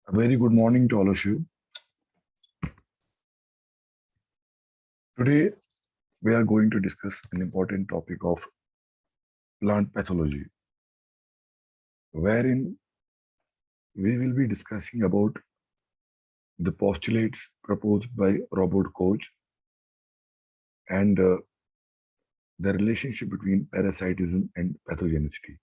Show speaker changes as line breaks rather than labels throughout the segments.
A very good morning to all of you. Today, we are going to discuss an important topic of plant pathology, wherein we will be discussing about the postulates proposed by Robert Koch and the relationship between parasitism and pathogenicity.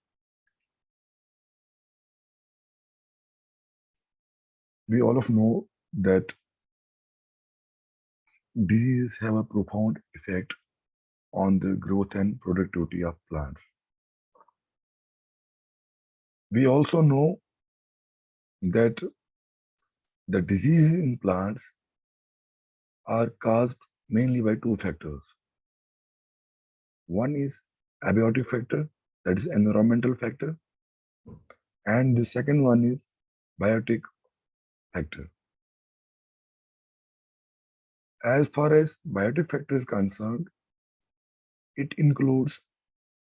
We all of know that diseases have a profound effect on the growth and productivity of plants. We also know that the diseases in plants are caused mainly by two factors. One is abiotic factor, that is environmental factor, and the second one is biotic factor. As far as biotic factor is concerned, it includes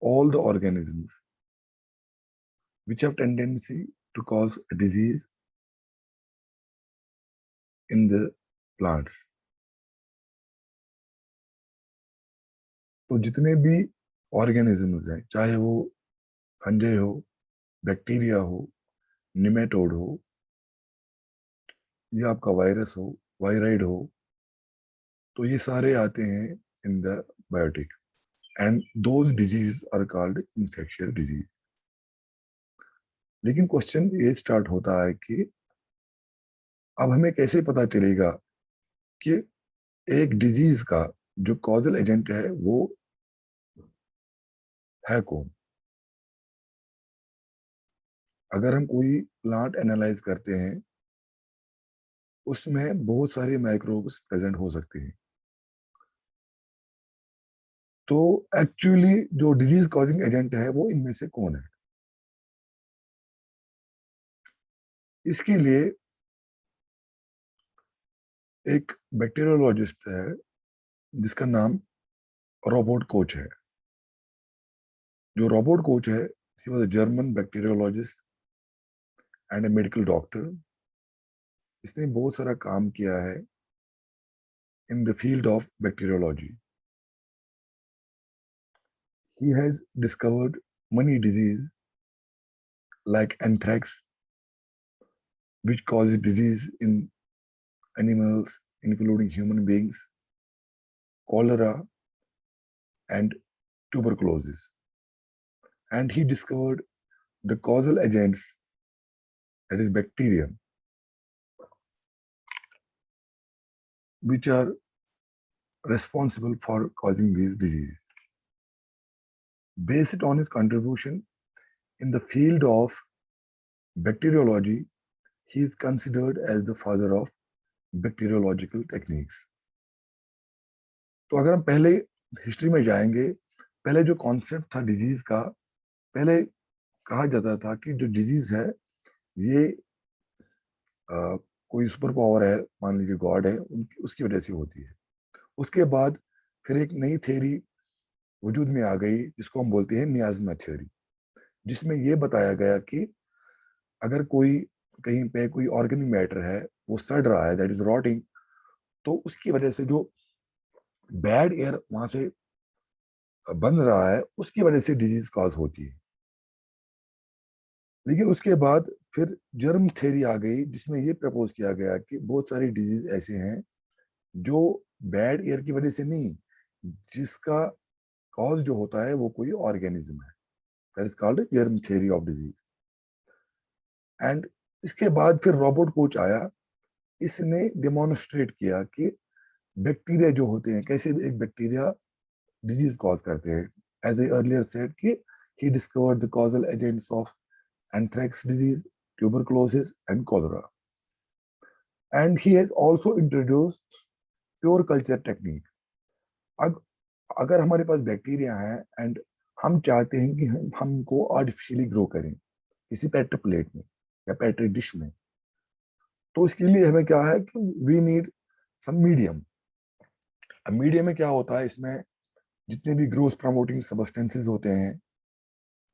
all the organisms which have tendency to cause a disease in the plants. तो जितने भी organisms हैं, चाहे वो fungi हो, bacteria हो, nematode हो, या आपका वायरस हो, वायराइड हो, तो ये सारे आते हैं in the biotic and those disease are called infectious disease. लेकिन क्वेश्चन ये स्टार्ट होता है कि अब हमें कैसे पता चलेगा कि एक डिजीज का जो कॉजल एजेंट है वो है कौन. अगर हम कोई प्लांट एनालाइज करते हैं उसमें बहुत सारे माइक्रोब्स प्रेजेंट हो सकते हैं. तो एक्चुअली जो डिजीज कॉजिंग एजेंट है वो इनमें से कौन है. इसके लिए एक बैक्टीरियोलॉजिस्ट है जिसका नाम रॉबर्ट कोच है. जो रॉबर्ट कोच है, he was a German bacteriologist and a medical doctor. इसने बहुत सारा काम किया है in the field of bacteriology. He has discovered many diseases like anthrax, which causes disease in animals, including human beings, cholera, and tuberculosis. And he discovered the causal agents, that is bacterium, which are responsible for causing these diseases. Based on his contribution in the field of bacteriology, he is considered as the father of bacteriological techniques. तो अगर हम पहले history में जाएंगे, पहले जो concept था disease का, पहले कहा जाता था कि जो डिजीज है ये कोई सुपर पावर है, मान लीजिए गॉड है, उसकी वजह से होती है. उसके बाद फिर एक नई थ्योरी वजूद में आ गई जिसको हम बोलते हैं मियाज़मा थ्योरी, जिसमें ये बताया गया कि अगर कोई कहीं पे कोई ऑर्गेनिक मैटर है वो सड़ रहा है, दैट इज रॉटिंग, तो उसकी वजह से जो बैड एयर वहां से बन रहा है उसकी वजह से डिजीज कॉज होती है. लेकिन उसके बाद फिर जर्म थ्योरी आ गई जिसमें ये प्रपोज किया गया कि बहुत सारी डिजीज ऐसे हैं जो बैड एयर की वजह से नहीं, जिसका कॉज जो होता है वो कोई ऑर्गेनिज्म है. That is called germ theory of disease. And इसके बाद फिर रॉबर्ट कोच आया. इसने डेमोन्स्ट्रेट किया कि बैक्टीरिया जो होते हैं कैसे एक बैक्टीरिया डिजीज कॉज करते हैं. एज ए अर्लियर सेड कि he discovered the causal agents of anthrax disease, tuberculosis and cholera. And he has also introduced pure culture technique. अब अगर हमारे पास बैक्टीरिया है एंड हम चाहते हैं कि हम हमको आर्टिफिशियली ग्रो करें किसी पेट्री प्लेट में या पेट्री डिश में, तो इसके लिए हमें क्या है कि we need some medium. Medium में क्या होता है, इसमें जितने भी ग्रोथ प्रमोटिंग सब्सटेंसेस होते हैं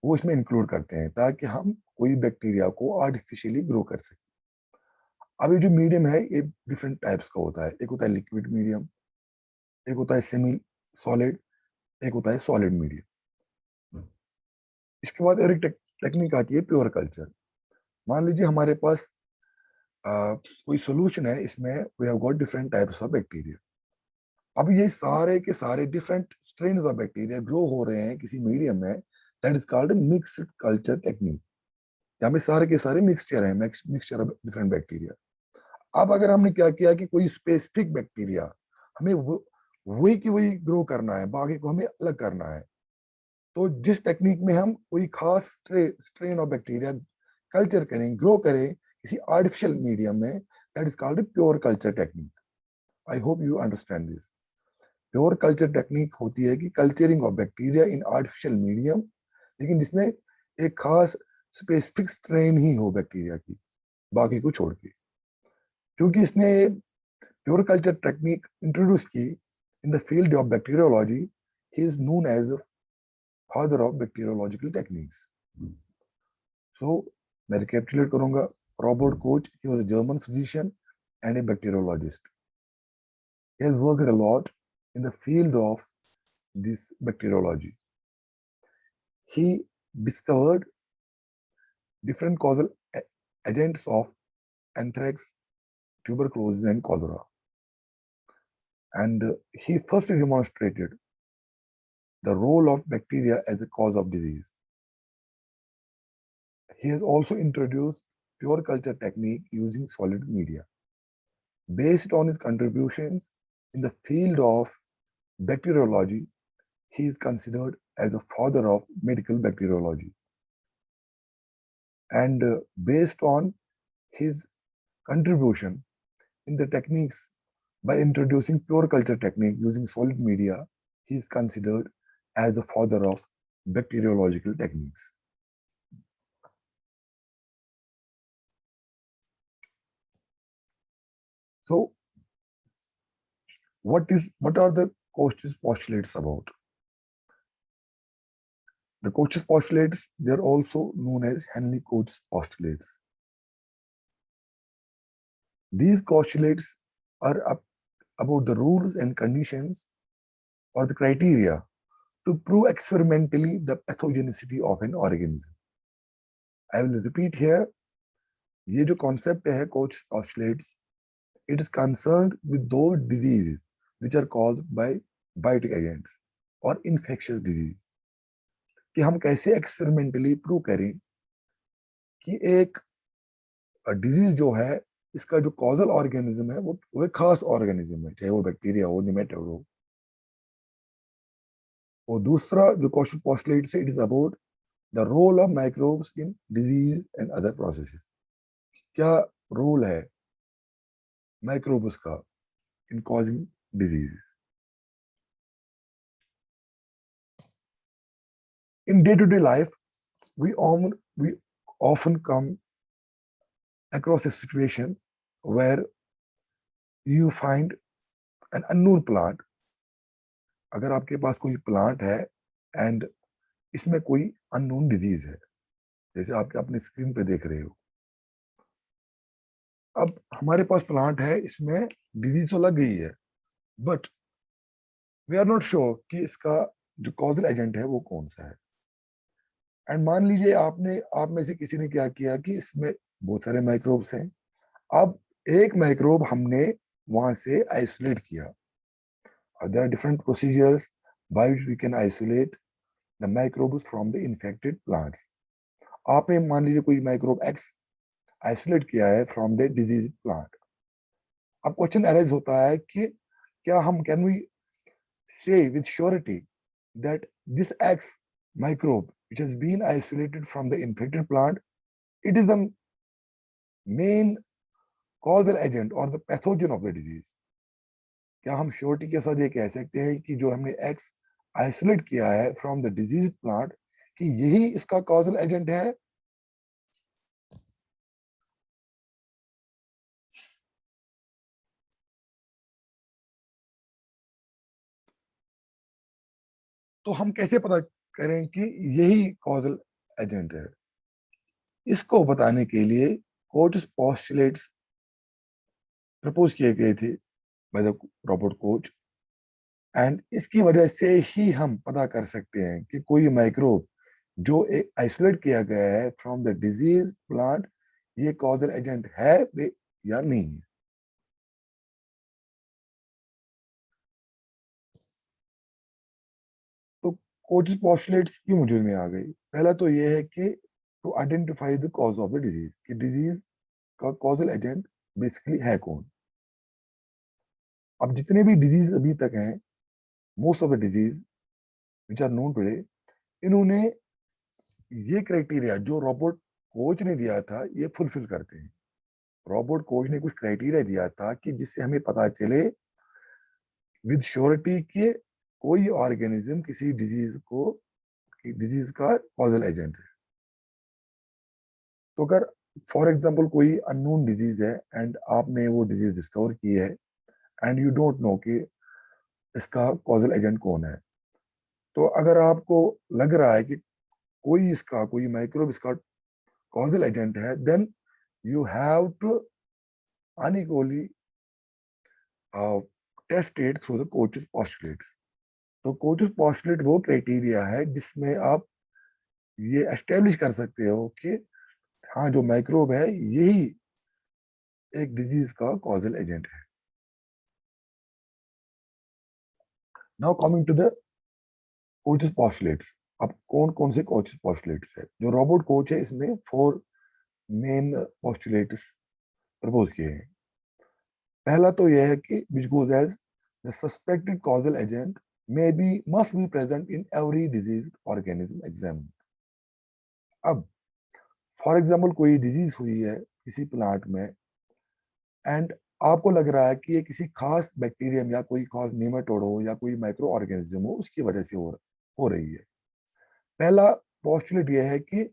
वो इसमें इंक्लूड करते हैं ताकि हम कोई बैक्टीरिया को आर्टिफिशियली ग्रो कर सकें. अब ये जो मीडियम है ये डिफरेंट टाइप्स का होता है, एक होता है लिक्विड मीडियम, एक होता है सेमी सॉलिड, एक होता है सॉलिड मीडियम। इसके बाद और एक टेक्निक आती है प्योर कल्चर। मान लीजिए हमारे पास कोई सोल्यूशन है, इसमें we have got different types of bacteria. अब ये सारे के सारे different strain of bacteria grow हो रहे हैं किसी मीडियम में, that is called mixed culture technique. यहाँ में सारे के सारे मिक्सचर हैं, मिक्सचर ऑफ डिफरेंट बैक्टीरिया। अब अगर हमने क्या किया कि कोई स्पेसिफिक बैक्टीरिया हमें वही की वही ग्रो करना है, बाकी को हमें अलग करना है, तो जिस टेक्निक में हम कोई खास स्ट्रेन ऑफ बैक्टीरिया कल्चर करें, ग्रो करें किसी आर्टिफिशियल मीडियम में, that is called pure culture technique. I hope you understand this. Pure culture technique होती है कि culturing of bacteria in artificial medium, लेकिन जिसमें एक खास स्पेसिफिक स्ट्रेन ही हो बैक्टीरिया की, बाकी को छोड़ के। क्योंकि इसने प्योर कल्चर टेक्निक इंट्रोड्यूस की in the field of bacteriology, he is known as the father of bacteriological techniques. So मैं रिकैपिचुलेट करूंगा। Robert Koch, he was a German physician and a bacteriologist. He has worked a lot in the field of this bacteriology. He discovered different causal agents of anthrax, tuberculosis, and cholera. And he first demonstrated the role of bacteria as a cause of disease. He has also introduced pure culture technique using solid media. Based on his contributions in the field of bacteriology, he is considered as the father of medical bacteriology. And based on his contribution in the techniques by introducing pure culture technique using solid media, he is considered as the father of bacteriological techniques. So, what are the Koch's postulates about? The Koch's postulates, they are also known as Henry Koch's postulates. These postulates are about the rules and conditions or the criteria to prove experimentally the pathogenicity of an organism. I will repeat here, ये जो concept है Koch's postulates, it is concerned with those diseases which are caused by biotic agents or infectious disease, कि हम कैसे experimentally prove करें कि एक disease जो है इसका जो कॉजल ऑर्गेनिज्म है वो एक खास ऑर्गेनिज्म है, चाहे वो बैक्टीरिया हो, निमेटोड हो। और दूसरा जो क्वेश्चन पोस्टुलेट से, it is about the role of microbes in disease and other processes. क्या रोल है माइक्रोब्स का in causing disease. In day-to-day life, we often come across a situation where you find an unknown plant. अगर आपके पास कोई plant है and इसमें कोई unknown disease है, जैसे आप अपने स्क्रीन पे देख रहे हो, अब हमारे पास प्लांट है, इसमें डिजीज तो लग गई है, but we are not sure कि इसका जो कॉजल एजेंट है वो कौन सा है। एंड मान लीजिए आप में से किसी ने क्या किया कि इसमें बहुत सारे माइक्रोब्स हैं, अब एक माइक्रोब हमने वहां से आइसोलेट किया। There are different procedures by which we can isolate the microbes from the infected plants. आपने मान लीजिए कोई माइक्रोब एक्स आइसोलेट किया है फ्रॉम द डिजीज प्लांट। अब क्वेश्चन अराइज होता है कि क्या हम can we say with surety that this X microbe which has been isolated from the infected plant, it is the main causal agent or the pathogen of the disease। क्या हम surety के साथ ये कह सकते हैं कि जो हमने X आइसोलेट किया है फ्रॉम द डिजीज प्लांट कि यही इसका कॉजल एजेंट है। तो हम कैसे पता करें कि यही कॉजल एजेंट है। इसको बताने के लिए कोच पोस्टुलेट्स प्रपोज किए गए थे by the robot coach, and इसकी वजह से ही हम पता कर सकते हैं कि कोई माइक्रोब जो एक आइसोलेट किया गया है फ्रॉम द डिजीज प्लांट, ये कॉजल एजेंट है या नहीं है। तो कोचिस पॉस्टुलेट्स की वजूद में आ गई। पहला तो ये है कि to identify the cause of the disease, कि डिजीज का कॉजल एजेंट बेसिकली है कौन। अब जितने भी डिजीज अभी तक हैं, most of the disease which are known today, इन्होंने ये क्राइटेरिया जो रोबोट कोच ने दिया था ये फुलफिल करते हैं। रोबोट कोच ने कुछ क्राइटेरिया दिया था कि जिससे हमें पता चले विद श्योरिटी कि कोई ऑर्गेनिज्म किसी डिजीज का कॉजल एजेंट है। तो अगर फॉर एग्जांपल कोई अननोन डिजीज है एंड आपने वो डिजीज डिस्कवर की है एंड यू डोंट नो कि इसका कॉजल एजेंट कौन है, तो अगर आपको लग रहा है कि कोई माइक्रोब इसका कॉजल एजेंट है, then you have to unequally test it through the Koch's postulates. तो कोचेस पॉस्टुलेट वो क्राइटेरिया है जिसमें आप ये एस्टेब्लिश कर सकते हो कि हाँ, जो माइक्रोब है यही एक डिजीज का कॉजल एजेंट है। Now coming to the Koch's postulates. अब कौन कौन से कोचेस पॉस्टुलेट्स है? जो रोबोट कोच है इसमें 4 मेन पॉस्टुलेट्स प्रपोज किए हैं। पहला तो यह है कि which goes as the suspected causal agent may be must be present in every diseased organism examined। अब फॉर एग्जाम्पल कोई डिजीज हुई है किसी प्लांट में एंड आपको लग रहा है कि ये किसी खास बैक्टीरियम या कोई खास नेमाटोड हो या कोई माइक्रो ऑर्गेनिज्म हो उसकी वजह से हो रही है। पहला पोस्टुलेट ये है कि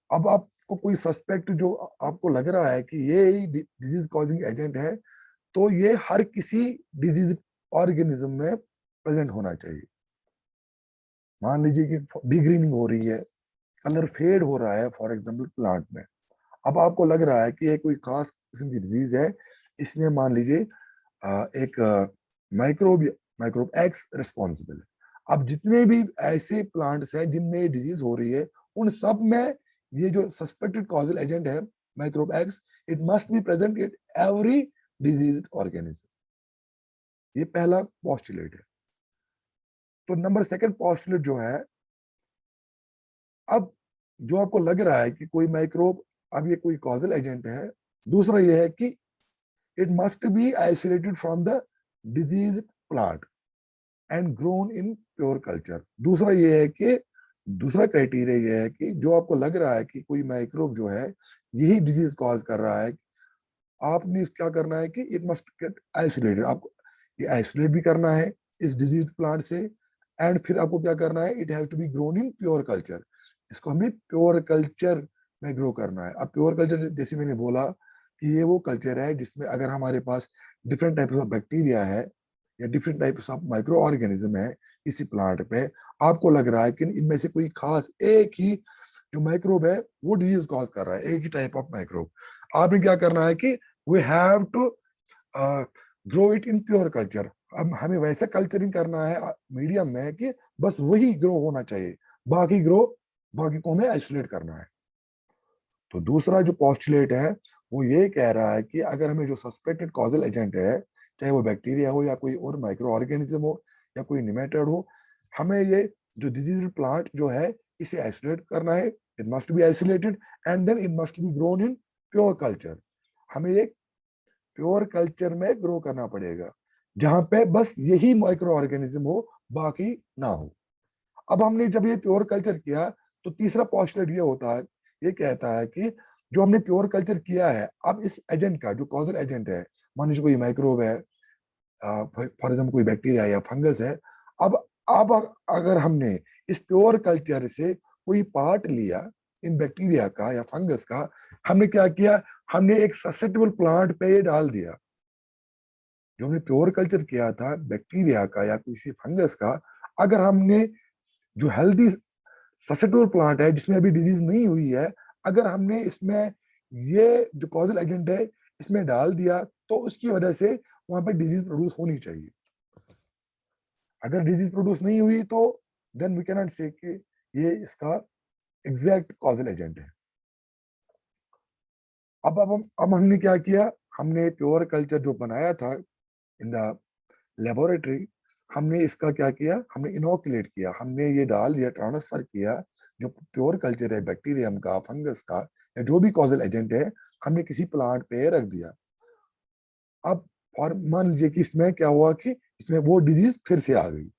अब आपको कोई सस्पेक्ट जो आपको लग रहा है कि ये ही डिजीज कॉजिंग एजेंट है, तो ये हर किसी डिजीज ऑर्गेनिज्म में प्रेजेंट होना चाहिए। मान लीजिए कि डिग्रीनिंग हो रही है, कलर फेड हो रहा है फॉर एग्जांपल प्लांट में। अब आपको लग रहा है कि ये कोई खास किस्म की डिजीज है, इसमें मान लीजिए एक माइक्रोब माइक्रोब एक्स रिस्पॉन्सिबल है। अब जितने भी ऐसे प्लांट्स हैं जिनमें डिजीज हो रही है, उन सब में ये जो सस्पेक्टेड कॉजल एजेंट है microbe x, it must be present in every disease organism. ये पहला पॉस्टुलेट है। तो नंबर सेकंड पॉस्टुलेट जो है, अब जो आपको लग रहा है कि कोई माइक्रोब, अब ये कोई कॉजल एजेंट है। दूसरा ये है कि it must be isolated from the disease plant and grown in pure culture. दूसरा ये है कि दूसरा क्राइटेरिया ये है कि जो आपको लग रहा है कि कोई माइक्रोब जो है यही डिजीज कॉज कर रहा है, आपने क्या करना है कि इट मस्ट गेट आइसोलेटेड। आपको ये आइसोलेट भी करना है इस डिजीज प्लांट से, एंड फिर आपको क्या करना है, it has to be grown in pure culture. इसको हमें प्योर कल्चर में ग्रो करना है। अब प्योर कल्चर जैसे मैंने बोला कि ये वो कल्चर है जिसमें अगर हमारे पास डिफरेंट टाइप्स ऑफ बैक्टीरिया है या different types of micro organism है इसी प्लांट पे, आपको लग रहा है कि इनमें से कोई खास एक ही जो माइक्रोब है वो डिजीज कॉज कर रहा है, एक ही टाइप ऑफ माइक्रोब। आपने क्या करना है कि we have to grow it in pure culture. अब हमें वैसे कल्चरिंग करना है मीडियम में कि बस वही ग्रो होना चाहिए, बाकी को हमें आइसोलेट करना है। तो दूसरा जो पोस्टुलेट है वो ये कह रहा है कि अगर हमें जो सस्पेक्टेड कॉजल एजेंट है, चाहे वो बैक्टीरिया हो या कोई और माइक्रो ऑर्गेनिज्म हो या कोई निमेटोड हो, हमें ये जो डिजीज प्लांट जो है इसे आइसोलेट करना है। It must be isolated and then it must be grown in pure culture. हमें ये प्योर कल्चर में ग्रो करना पड़ेगा जहां पे बस यही माइक्रो ऑर्गेनिज्म हो, बाकी ना हो। अब हमने जब ये प्योर कल्चर किया, तो तीसरा पोस्टुलेट ये होता है, ये कहता है कि जो हमने प्योर कल्चर किया है, अब इस एजेंट का जो कॉजल एजेंट है, मान लीजिए कोई माइक्रोब है, फॉर एग्जाम्पल कोई बैक्टीरिया या फंगस है। अब अब अगर हमने इस प्योर कल्चर से कोई पार्ट लिया इन बैक्टीरिया का या फंगस का, हमने क्या किया, हमने एक ससेप्टेबल प्लांट पे ये डाल दिया। जो हमने प्योर कल्चर किया था बैक्टीरिया का या किसी फंगस का, अगर हमने जो हेल्दी ससेप्टेबल प्लांट है जिसमें अभी डिजीज नहीं हुई है, अगर हमने इसमें ये जो कॉजल एजेंट है इसमें डाल दिया, तो उसकी वजह से वहां पे डिजीज प्रोड्यूस होनी चाहिए। अगर डिजीज प्रोड्यूस नहीं हुई तो देन वी कैन नॉट से कि ये इसका एग्जैक्ट कॉजल एजेंट है। अब हमने क्या किया, हमने प्योर कल्चर जो बनाया था इन द लेबोरेटरी, हमने इसका क्या किया, हमने इनोकुलेट किया, हमने ये डाल दिया, ट्रांसफर किया जो प्योर कल्चर है बैक्टीरियम का, फंगस का, या जो भी कॉजल एजेंट है, हमने किसी प्लांट पे रख दिया। अब और मान लीजिए कि इसमें क्या हुआ कि इसमें वो डिजीज फिर से आ गई।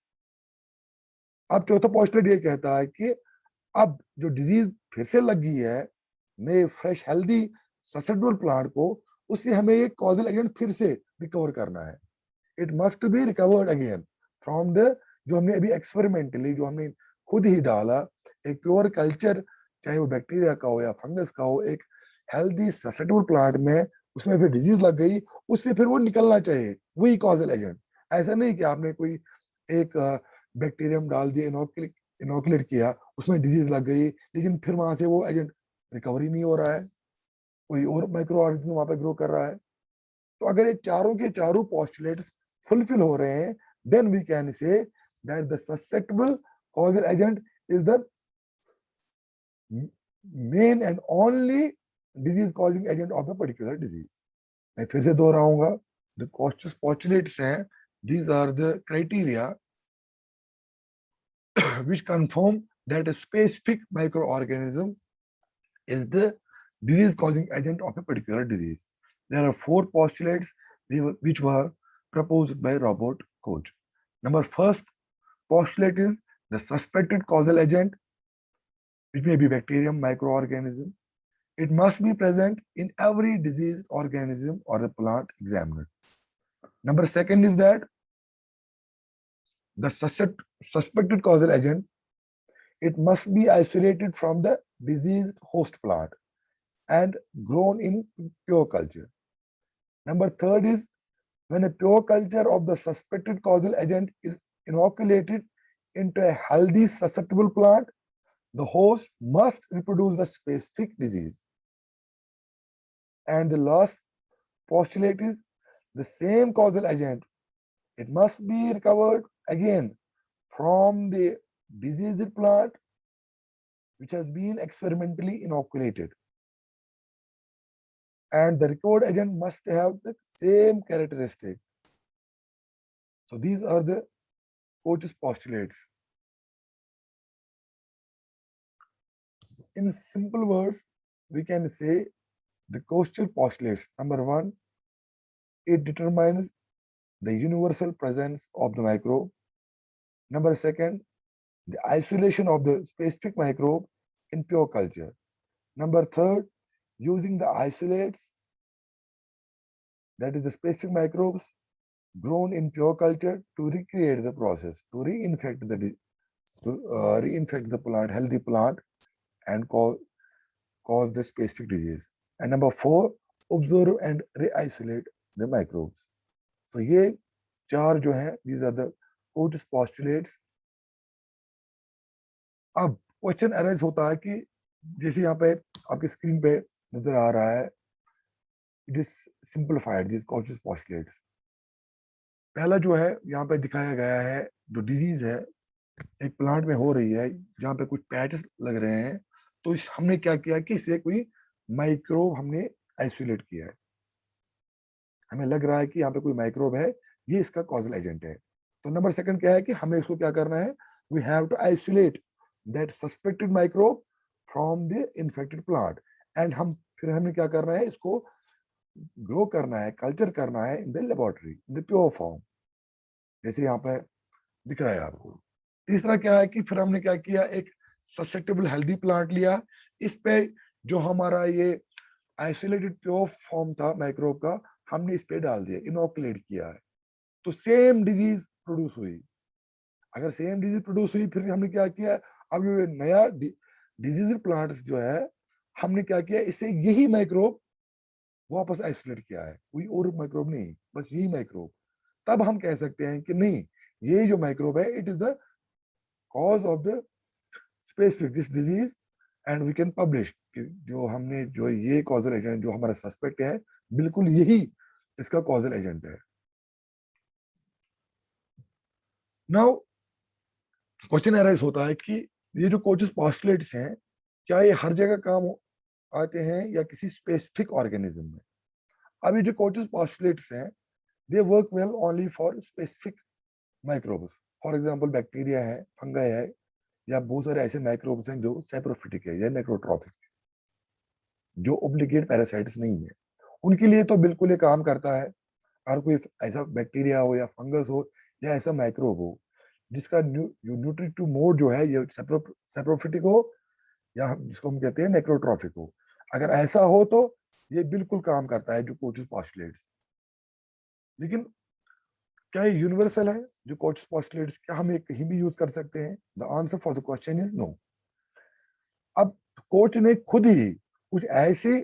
अब चौथा पोस्टुलेट ये कहता है कि अब जो डिजीज फिर से लग गई है नए फ्रेश हेल्दी ससेप्टेबल प्लांट को, उससे हमें ये कॉजल एजेंट फिर से रिकवर करना है। It must be recovered again from the, जो हमने अभी एक्सपेरिमेंटली जो हमने खुद ही डाला, एक प्योर कल्चर, चाहे वो बैक्टीरिया का हो या फंगस का हो, एक हेल्दी ससेप्टेबल प्लांट में, उसमें फिर डिजीज लग गई, उससे फिर वो निकलना चाहिए वही कॉजल एजेंट। ऐसा नहीं कि आपने कोई एक बैक्टीरियम डाल दिया, इनोकुलेट किया, उसमें डिजीज लग गई, लेकिन फिर वहां से वो एजेंट रिकवरी नहीं हो रहा है, कोई और माइक्रो ऑर्गेनिज्म वहां पे ग्रो कर रहा है। तो अगर ये चारों के चारों पोस्टुलेट्स फुलफिल हो रहे हैं, then we can say that the susceptible causal agent is the main and only disease causing agent of the particular disease. मैं फिर से दोहराऊंगा, द कॉस्टस पोस्टुलेट्स हैं, these are the criteria which confirm that a specific microorganism is the disease causing agent of a particular disease. There are four postulates which were proposed by Robert Koch. Number first postulate is the suspected causal agent, which may be bacterium, microorganism. It must be present in every diseased organism or the plant examined. Number second is that the suspected causal agent, it must be isolated from the diseased host plant and grown in pure culture. Number third is when a pure culture of the suspected causal agent is inoculated into a healthy susceptible plant, the host must reproduce the specific disease. And the last postulate is the same causal agent, it must be recovered again from the diseased plant which has been experimentally inoculated. And the recovered agent must have the same characteristics. So these are the Koch's postulates. In simple words, we can say the Koch's postulates. Number one, it determines the universal presence of the microbe. Number second, the isolation of the specific microbe in pure culture. Number third, using the isolates, that is the specific microbes grown in pure culture to recreate the process, to reinfect the plant, healthy plant, and cause the specific disease. And number four, observe and re-isolate the microbes. So ये चार जो हैं, these are the Koch's postulates. अब question arise होता है कि जैसे यहाँ पे आपकी स्क्रीन पे नजर आ रहा है, it is simplified this Koch's postulates. पहला जो है यहाँ पे दिखाया गया है, जो डिजीज है एक प्लांट में हो रही है, जहाँ पे कुछ पैचेस लग रहे हैं, तो हमने क्या किया कि इसे कोई माइक्रोब हमने आइसोलेट किया है, हमें लग रहा है कि यहाँ पे कोई माइक्रोब है, ये इसका कॉजल एजेंट है। तो नंबर सेकंड क्या है कि हमें इसको क्या करना है, we have to isolate that suspected microbe from the infected plant, and फिर हमें क्या करना है, इसको ग्रो करना है, कल्चर करना है in the laboratory in the pure form, जैसे यहाँ पे दिख रहा है आपको। तीसरा क्या है कि फिर हमने क्या किया, एक सस्टेनेबल हेल्दी प्लांट लिया, इस पे जो हमारा ये आइसोलेटेड प्योर फॉर्म था माइक्रोब का, हमने इस पे डाल दिया, इनोकुलेट किया है, तो सेम डिजीज प्रोड्यूस हुई। अगर सेम डिजीज प्रोड्यूस हुई, फिर हमने क्या किया, अब ये नया डिजीज प्लांट जो है, हमने क्या किया, इससे यही माइक्रोब वापस आइसोलेट किया है, कोई और माइक्रोब नहीं, बस यही माइक्रोब। तब हम कह सकते हैं कि नहीं, ये जो माइक्रोब है, it is the cause of the specific this disease, and we can publish जो हमने जो ये कॉजल एजेंट जो हमारा सस्पेक्ट है, बिल्कुल यही इसका कॉजल एजेंट है। नाउ क्वेश्चन अराइज होता है कि ये जो कोचेस पॉस्टुलेट्स हैं, क्या ये हर जगह काम आते हैं या किसी स्पेसिफिक ऑर्गेनिज्म में? अब ये जो कोचेस पॉस्टुलेट्स हैं, they work well only for specific microbes. For example bacteria है, फंगाई है, या बहुत सारे ऐसे माइक्रोब्स हैं जो सैप्रोफिटिक है या नेक्रोट्रॉफिक, जो ओब्लिगेट पैरासाइट्स नहीं है। उनके लिए तो बिल्कुल ये काम करता है। अगर कोई ऐसा बैक्टीरिया हो या फंगस हो या ऐसा माइक्रोब हो जिसका न्यूट्रिटिव मोड जो है ये सैप्रोफिटिक हो, या जिसको हम कहते हैं नेक्रोट्रॉफिक हो, अगर ऐसा हो तो ये बिल्कुल काम करता है जो कोचेस पॉस्टुलेट्स। लेकिन क्या ये यूनिवर्सल है जो कोचेस पॉस्टुलेट्स, क्या हम ये कहीं भी यूज कर सकते हैं? The answer for the question is no. अब कोच ने खुद ही कुछ ऐसे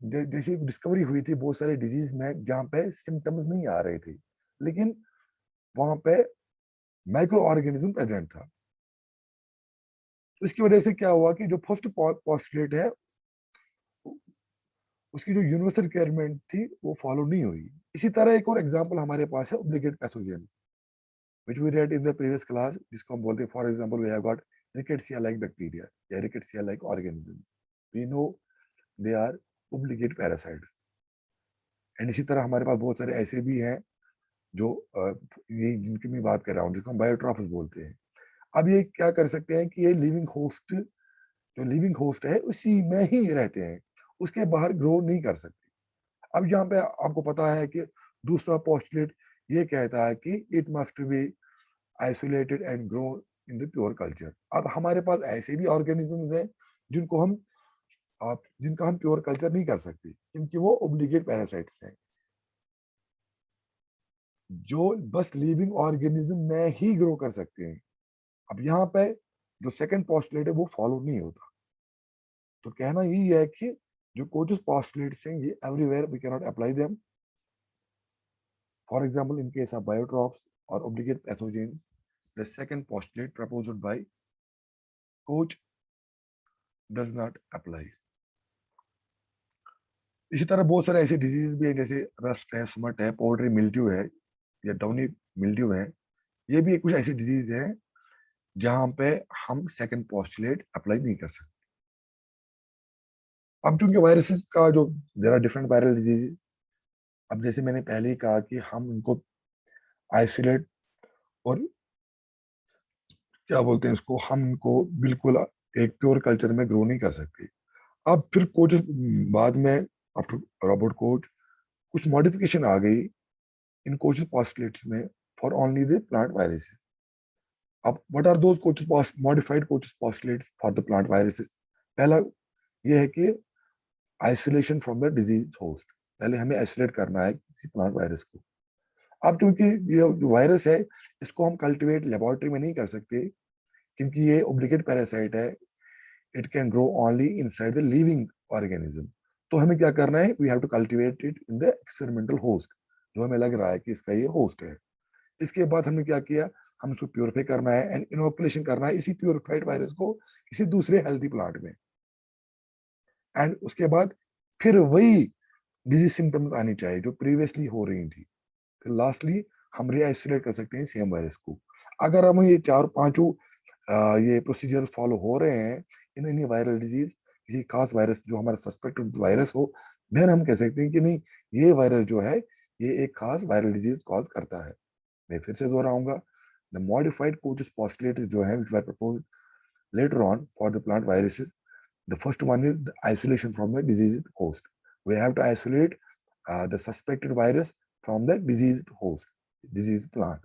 जैसे डिस्कवरी हुई थी बहुत सारे डिजीज में जहां पे सिम्टम्स नहीं आ रहे थे, लेकिन वहां पे माइक्रो ऑर्गेनिज्म प्रेजेंट था। तो इसकी वजह से क्या हुआ कि जो फर्स्ट पॉस्टुलेट है उसकी जो यूनिवर्सल रिक्वायरमेंट थी वो फॉलो नहीं हुई। इसी तरह एक और एग्जांपल हमारे पास है obligate pathogens, which we read in the previous class, जिसको हम बोलते हैं for example we have got Rickettsia like bacteria या Rickettsia like organisms. We know they are obligate parasites. And इसी तरह हमारे पास बहुत सारे ऐसे भी हैं जो ये जिनकी मैं बात कर रहा हूँ, जिसको हम बायोट्रॉफ्स बोलते हैं। अब ये क्या कर सकते हैं कि ये लिविंग होस्ट, जो लिविंग होस्ट है उसी में ही रहते हैं, उसके बाहर ग्रो नहीं कर सकते। अब यहाँ पे आपको पता है कि दूसरा पोस्टुलेट ये कहता है कि it must be isolated and grow in the pure culture. अब हमारे पास ऐसे भी ऑर्गेनिजम्स हैं जिनको हम जिनका हम प्योर कल्चर नहीं कर सकते, क्योंकि वो ओब्लिगेट पैरासाइट्स हैं जो बस लिविंग ऑर्गेनिज्म में ही ग्रो कर सकते हैं। अब यहाँ पे जो सेकंड पोस्टुलेट है वो फॉलो नहीं होता। तो कहना यही है कि जो कोचेस पोस्टुलेट्स हैं ये everywhere we can not apply them. For example in case of biotrophs और obligate pathogens, the second postulate proposed by Koch does not apply. इसी तरह बहुत सारे ऐसे डिजीज भी हैं जैसे रस्ट है, स्मट है, पोल्ट्री मिल्ड्यू है या डाउनी मिल्ड्यू है। ये भी कुछ ऐसी डिजीज है जहां पे हम सेकंड पोस्टुलेट अप्लाई नहीं कर सकते। अब चूंकि वायरसेस का जो there are different viral disease, अब जैसे मैंने पहले ही कहा कि हम उनको आइसोलेट और क्या बोलते हैं इसको, हम इनको बिल्कुल एक प्योर कल्चर में ग्रो नहीं कर सकते। अब फिर कोचेस बाद में आफ्टर रॉबर्ट कोच कुछ मॉडिफिकेशन आ गई इन कोचेस पॉस्टुलेट्स में for only the plant viruses. अब what are those Koch's modified Koch's postulates for the plant viruses? पहला ये है कि isolation from the disease host. पहले हमें आइसोलेट करना है किसी प्लांट वायरस को। अब क्योंकि ये जो वायरस है इसको हम कल्टीवेट लेबोरेटरी में नहीं कर सकते, क्योंकि ये ओब्लिगेट पैरासाइट है, it can grow only inside the living organism. तो हमें क्या करना है, we have to cultivate it in the experimental host, जो हमें लग रहा है कि इसका ये होस्ट है। इसके बाद हमने क्या किया, हम इसको प्योरीफाई करना है एंड इनोकुलेशन करना है इसी प्योरीफाइड वायरस को किसी दूसरे हेल्थी प्लांट में। एंड उसके बाद फिर वही डिजीज सिम्टम्स आनी चाहिए जो प्रीवियसली हो रही थी। फिर लास्टली हम रीआइसोलेट कर सकते हैं सेम वायरस को। अगर हम ये चार पांचों ये प्रोसीजर्स फॉलो हो रहे हैं इन एनी वायरल डिजीज, किसी खास वायरस जो हमारा सस्पेक्टेड वायरस हो, देन हम कह सकते हैं कि नहीं, ये वायरस जो है ये एक खास वायरल डिजीज कॉज करता है। मैं फिर से दोहराऊंगा, द मॉडिफाइड कोचेस पोस्टुलेट्स जो है which were proposed later on for the plant viruses, the first one is the isolation from the diseased host. We have to isolate the suspected virus from the diseased host, diseased plant.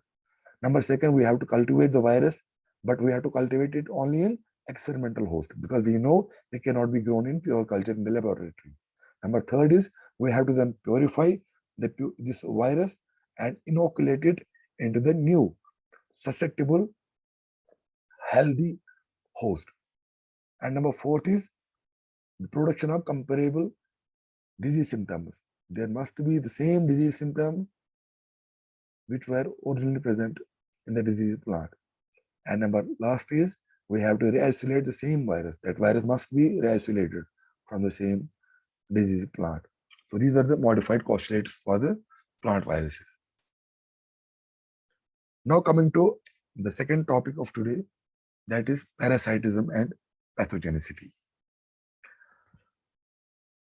Number second, we have to cultivate the virus, but we have to cultivate it only in experimental host because we know it cannot be grown in pure culture in the laboratory. Number third is we have to then purify this virus and inoculate it into the new susceptible healthy host. And number fourth is the production of comparable disease symptoms. There must be the same disease symptom which were originally present in the disease plant. And number last is we have to re-isolate the same virus. That virus must be re-isolated from the same disease plant. So these are the modified postulates for the plant viruses. Now coming to the second topic of today, that is parasitism and pathogenicity.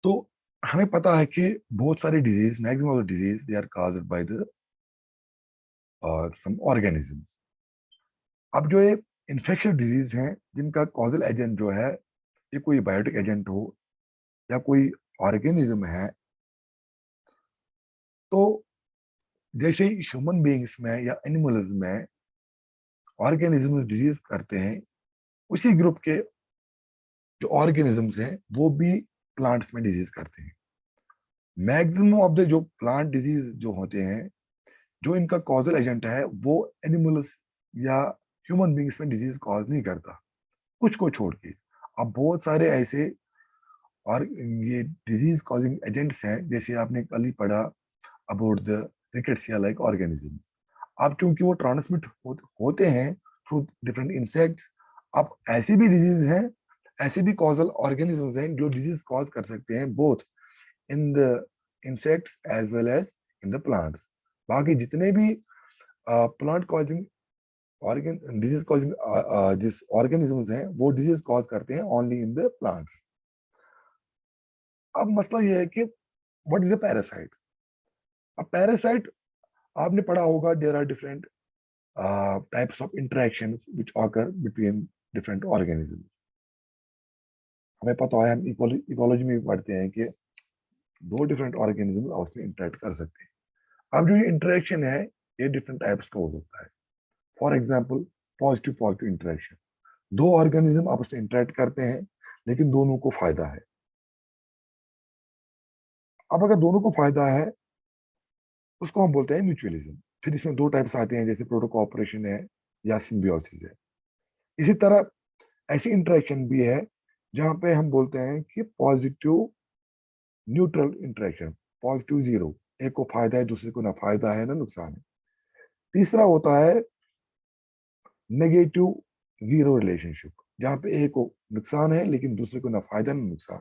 तो हमें पता है कि बहुत सारी disease, maximum of the disease they are caused by the some organisms. अब जो ये इन्फेक्शियस डिजीज हैं जिनका कॉजल एजेंट जो है ये कोई बायोटिक एजेंट हो या कोई ऑर्गेनिज्म है, तो जैसे ह्यूमन बीइंग्स में या एनिमल्स में ऑर्गेनिज्म डिजीज करते हैं, उसी ग्रुप के जो ऑर्गेनिजम्स हैं वो भी प्लांट्स में डिजीज करते हैं. मैक्सिमम ऑफ द जो प्लांट डिजीज जो होते हैं, जो इनका कॉजल एजेंट है वो एनिमल्स या ह्यूमन बीइंग्स में डिजीज कॉज नहीं करता, कुछ को छोड़ के. अब बहुत सारे ऐसे और ये डिजीज कॉजिंग एजेंट्स हैं, जैसे आपने कल ही पढ़ा about the rickettsia like organisms. अब चूंकि वो ट्रांसमिट होते हैं थ्रू डिफरेंट इंसेक्ट्स, अब ऐसी भी डिजीज हैं, ऐसे भी कॉजल ऑर्गेनिजम्स हैं जो डिजीज कॉज कर सकते हैं both in the insects as well as in the plants. बाकी जितने भी plant causing organ disease causing जिस ऑर्गेनिजम्स हैं वो डिजीज कॉज करते हैं ओनली इन द प्लांट्स. अब मसला ये है कि व्हाट इज अ पैरासाइट. अब पैरासाइट आपने पढ़ा होगा, there are different types of interactions which occur between different organisms. हमें पता है, हम इकोलॉजी में भी पढ़ते हैं कि दो डिफरेंट ऑर्गेनिज्म आपस में इंटरेक्ट कर सकते हैं. अब जो ये इंटरेक्शन है ये डिफरेंट टाइप्स का हो सकता है. For example positive positive interaction, दो ऑर्गेनिज्म आपस में इंटरेक्ट करते हैं लेकिन दोनों को फायदा है. अब अगर दोनों को फायदा है उसको हम बोलते हैं म्यूचुअलिज्म. फिर इसमें दो टाइप्स आते हैं, जैसे प्रोटोकॉपरेशन है या सिम्बियोसिस है. इसी तरह ऐसी इंटरेक्शन भी है जहां पे हम बोलते हैं कि positive neutral interaction, positive zero, एक को फायदा है दूसरे को ना फायदा है ना नुकसान है. तीसरा होता है नेगेटिव जीरो रिलेशनशिप, जहां पे एक को नुकसान है लेकिन दूसरे को ना फायदा ना नुकसान.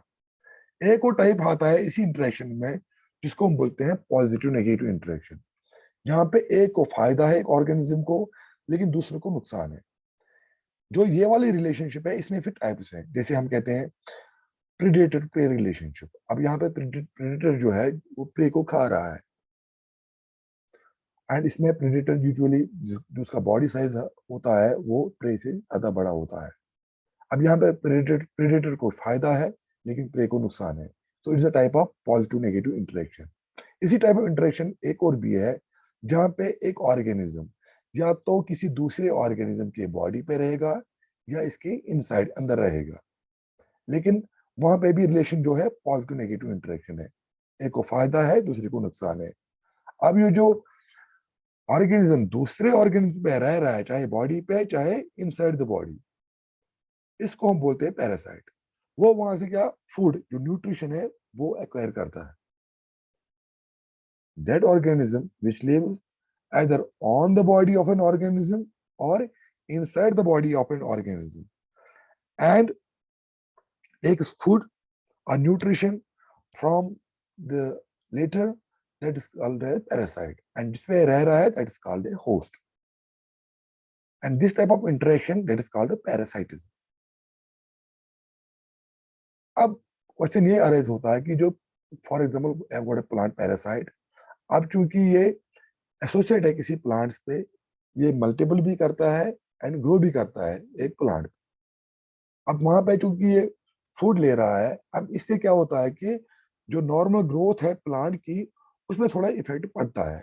एक और टाइप आता है इसी इंटरेक्शन में जिसको हम बोलते हैं पॉजिटिव नेगेटिव इंटरेक्शन, जहां पे एक को फायदा है एक ऑर्गेनिज्म को लेकिन दूसरे को नुकसान है. जो ये वाली रिलेशनशिप है इसमें फिर टाइप्स हैं, जैसे हम कहते हैं प्रीडेटर प्रे रिलेशनशिप. अब यहाँ पे प्रीडेटर जो है वो प्रे को खा रहा है, एंड इसमें प्रीडेटर यूजुअली जो उसका बॉडी साइज होता है वो प्रे से ज्यादा बड़ा होता है. अब यहाँ पे प्रीडेटर को फायदा है लेकिन प्रे को नुकसान है. So it's a type of positive negative interaction. इसी टाइप ऑफ इंटरेक्शन एक और भी है जहाँ पे एक ऑर्गेनिज्म या तो किसी दूसरे ऑर्गेनिज्म के बॉडी पे रहेगा या इसके इनसाइड अंदर रहेगा, लेकिन वहां पे भी रिलेशन जो है पॉजिटिव नेगेटिव इंटरेक्शन है, एक को फायदा है दूसरे को नुकसान है. अब ये जो ऑर्गेनिज्म दूसरे ऑर्गेनिज्म पे रह रहा है, चाहे बॉडी पे चाहे इनसाइड द बॉडी, इसको हम बोलते हैं पैरासाइट. वो वहां से क्या फूड जो न्यूट्रिशन है वो एक्वायर करता है. That organism which lives either on the body of an organism or inside the body of an organism and takes food or nutrition from the later, that is called a parasite, and जिसमें रह रहा है that is called a host, and this type of interaction that is called a parasitism. अब question ये arrays होता है कि जो for example got a plant parasite, अब चूंकि ये एसोसिएट है किसी प्लांट्स पे, ये मल्टीपल भी करता है एंड ग्रो भी करता है एक प्लांट. अब वहां पे चूंकि ये फूड ले रहा है, अब इससे क्या होता है कि जो नॉर्मल ग्रोथ है प्लांट की उसमें थोड़ा इफेक्ट पड़ता है,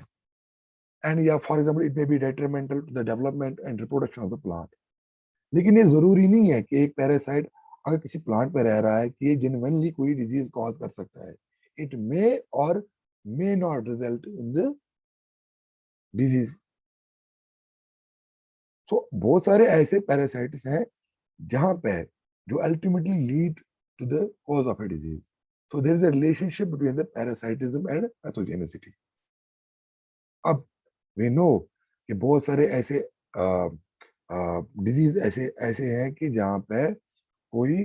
एंड या for example it may be detrimental to the development and reproduction of the plant. लेकिन ये जरूरी नहीं है कि एक पैरासाइट अगर किसी प्लांट पे रह रहा है कि ये जेन्युइनली कोई डिजीज कॉज कर सकता है. It may or may not result in the disease. So बहुत सारे ऐसे पैरासाइट्स हैं जहां पे जो ultimately lead to the cause of a disease. So there is a relationship between the parasitism and pathogenicity. अब we know कि बहुत सारे ऐसे डिजीज ऐसे ऐसे हैं कि जहाँ पे कोई